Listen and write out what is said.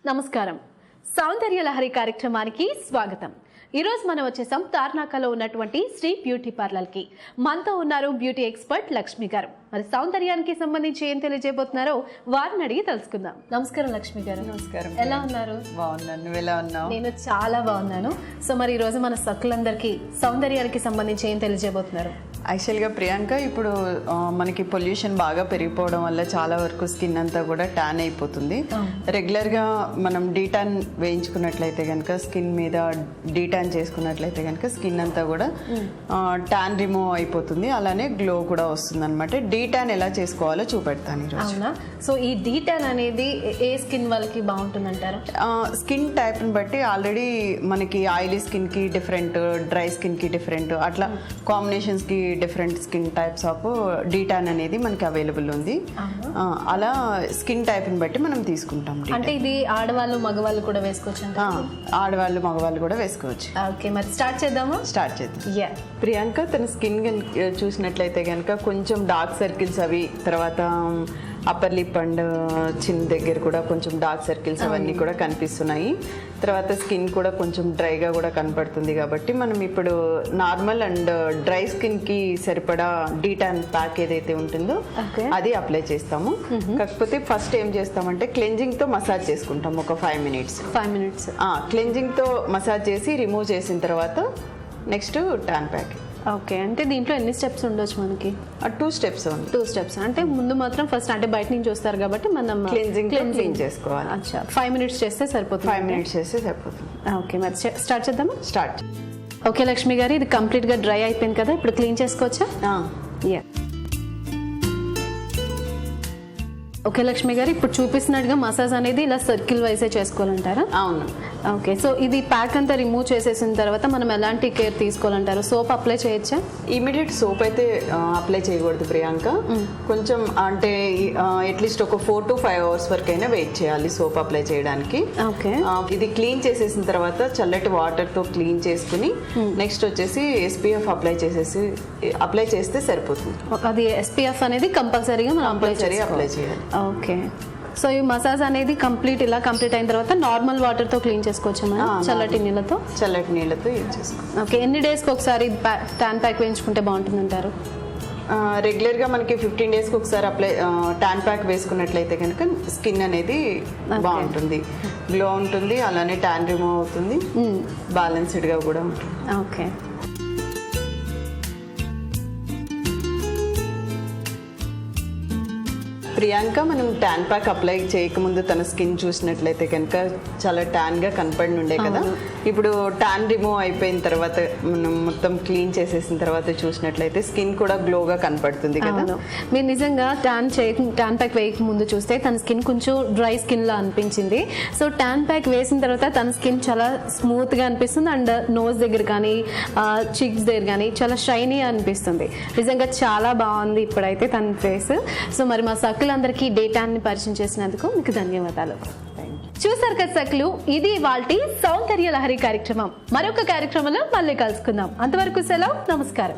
నమస్కారం. సౌందర్య లహరి కార్యక్రమానికి స్వాగతం. ఈ రోజు మనం వచ్చేసాం తార్నాకలో ఉన్నటువంటి శ్రీ బ్యూటీ పార్లర్ కి. మనతో ఉన్నారు బ్యూటీ ఎక్స్పర్ట్ లక్ష్మి గారు. మరి సౌందర్యానికి సంబంధించి ఏం తెలియజేయబోతున్నారో వారిని అడిగి తెలుసుకుందాం. నమస్కారం లక్ష్మి గారు. నమస్కారం. ఎలా ఉన్నారు? బాగున్నాను. నువ్వు ఎలా ఉన్నావు? నేను చాలా బాగున్నాను. సో మరి ఈ రోజు మన సక్కులందరికీ సౌందర్యానికి సంబంధించి ఏం తెలియజేయబోతున్నారు? యాక్చువల్గా ప్రియాంక, ఇప్పుడు మనకి పొల్యూషన్ బాగా పెరిగిపోవడం వల్ల చాలా వరకు స్కిన్ అంతా కూడా ట్యాన్ అయిపోతుంది. రెగ్యులర్గా మనం డీటాన్ వేయించుకున్నట్లయితే కనుక, స్కిన్ మీద డీటాన్ చేసుకున్నట్లయితే కనుక స్కిన్ అంతా కూడా ట్యాన్ రిమూవ్ అయిపోతుంది, అలానే గ్లో కూడా వస్తుంది అనమాట. డీటాన్ ఎలా చేసుకోవాలో చూపెడతాను ఈరోజు. అవునా? సో ఈ డీటాన్ అనేది ఏ స్కిన్ వాళ్ళకి బాగుంటుంది అంటారు? స్కిన్ టైప్ని బట్టి ఆల్రెడీ మనకి ఆయిలీ స్కిన్కి డిఫరెంట్, డ్రై స్కిన్కి డిఫరెంట్, అట్లా కాంబినేషన్స్కి different skin types of detan అనేది మనకి అవైలబుల్ ఉంది. అలా స్కిన్ టైప్ని బట్టి మనం తీసుకుంటాం. అంటే ఇది ఆడవాళ్ళు మగవాళ్ళు కూడా వేసుకోవచ్చు? ఆడవాళ్ళు మగవాళ్ళు కూడా వేసుకోవచ్చు. ఓకే, మరి స్టార్ట్ చేద్దామా? స్టార్ట్ చేద్దాం. ప్రియాంక, తన స్కిన్ చూసినట్లయితే కనుక కొంచెం డార్క్ సర్కిల్స్ అవి, తర్వాత అప్పర్ లిప్ అండ్ చిన్ దగ్గర కూడా కొంచెం డార్క్ సర్కిల్స్ అవన్నీ కూడా కనిపిస్తున్నాయి. తర్వాత స్కిన్ కూడా కొంచెం డ్రైగా కూడా కనపడుతుంది. కాబట్టి మనం ఇప్పుడు నార్మల్ అండ్ డ్రై స్కిన్కి సరిపడా డీటాన్ ప్యాక్ ఏదైతే ఉంటుందో అది అప్లై చేస్తాము. కాకపోతే ఫస్ట్ ఏం చేస్తామంటే క్లెన్జింగ్తో మసాజ్ చేసుకుంటాం ఒక 5 minutes. క్లెన్జింగ్తో మసాజ్ చేసి రిమూవ్ చేసిన తర్వాత నెక్స్ట్ టాన్ ప్యాక్. ఓకే, అంటే దీంట్లో ఎన్ని స్టెప్స్ ఉండొచ్చు మనకి? 2 steps ఉంది. 2 steps అంటే ముందు మాత్రం ఫస్ట్ అంటే బయట నుంచి వస్తారు కాబట్టి మనం క్లీన్ చేసుకోవాలి. అచ్చా, 5 minutes చేస్తే సరిపోతుంది? 5 minutes చేస్తే సరిపోతుంది. ఓకే, మరి స్టార్ట్ చేద్దామా? స్టార్ట్. ఓకే లక్ష్మి గారు, ఇది కంప్లీట్గా డ్రై అయిపోయింది కదా, ఇప్పుడు క్లీన్ చేసుకోవచ్చా? ఓకే లక్ష్మి గారు, ఇప్పుడు చూపిస్తున్నట్టుగా మసాజ్ అనేది ఇలా సర్కిల్ వైసే చేసుకోవాలంటారా? అవును. ఓకే, సో ఇది ప్యాక్ అంతా రిమూవ్ చేసేసిన తర్వాత మనం ఎలాంటి కేర్ తీసుకోవాలంటారు? సోప్ అప్లై చేయొచ్చా? ఇమీడియట్ సోప్ అయితే అప్లై చేయకూడదు ప్రియాంక. కొంచెం అంటే అట్లీస్ట్ ఒక 4 to 5 hours వరకు అయినా వెయిట్ చేయాలి సోప్ అప్లై చేయడానికి. ఓకే, ఇది క్లీన్ చేసేసిన తర్వాత చల్లటి వాటర్తో క్లీన్ చేసుకుని నెక్స్ట్ వచ్చేసి SPF అప్లై చేస్తే సరిపోతుంది. అది SPF అనేది కంపల్సరీగా మనం అప్లై చేయాలి. ఓకే, సో ఈ మసాజ్ అనేది కంప్లీట్ అయిన తర్వాత నార్మల్ వాటర్తో క్లీన్ చేసుకోవచ్చు మనం? చల్లటి నీళ్ళతో యూజ్ చేసుకోవచ్చు. ఓకే, ఎన్ని డేస్కి ఒకసారి టాన్ ప్యాక్ వేయించుకుంటే బాగుంటుంది అంటారు? రెగ్యులర్గా మనకి 15 daysకి ఒకసారి టాన్ ప్యాక్ వేసుకున్నట్లయితే కనుక స్కిన్ అనేది బాగుంటుంది, గ్లో ఉంటుంది, అలానే టాన్ రిమూవ్ అవుతుంది, బ్యాలెన్స్డ్గా కూడా ఉంటుంది. ఓకే, ప్రియాంక, మనం ట్యాన్ ప్యాక్ అప్లై చేయకముందు తన స్కిన్ చూసినట్లయితే కనుక చాలా ట్యాన్గా కనపడి ఉండే కదా. ఇప్పుడు ట్యాన్ రిమూవ్ అయిపోయిన తర్వాత మనం మొత్తం క్లీన్ చేసేసిన తర్వాత చూసినట్లయితే స్కిన్ కూడా గ్లోగా కనపడుతుంది కదా. మీరు నిజంగా ట్యాన్ ప్యాక్ వేయక ముందు చూస్తే తన స్కిన్ కొంచెం డ్రై స్కిన్ లా అనిపించింది. సో ట్యాన్ ప్యాక్ వేసిన తర్వాత తన స్కిన్ చాలా స్మూత్ గా అనిపిస్తుంది, అండ్ నోస్ దగ్గర కానీ చిక్స్ దగ్గర కానీ చాలా షైనీ అనిపిస్తుంది. నిజంగా చాలా బాగుంది ఇప్పుడైతే తన ఫేస్. సో మరి మా సక్కులందరికీ డేటాన్ని పరిచయం చేసినందుకు మీకు ధన్యవాదాలు. చూసారు కదా సక్కులు, ఇది ఇవాల్టి సౌందర్య లహరి కార్యక్రమం. మరొక కార్యక్రమంలో మళ్ళీ కలుసుకుందాం. అంతవరకు సెలవు, నమస్కారం.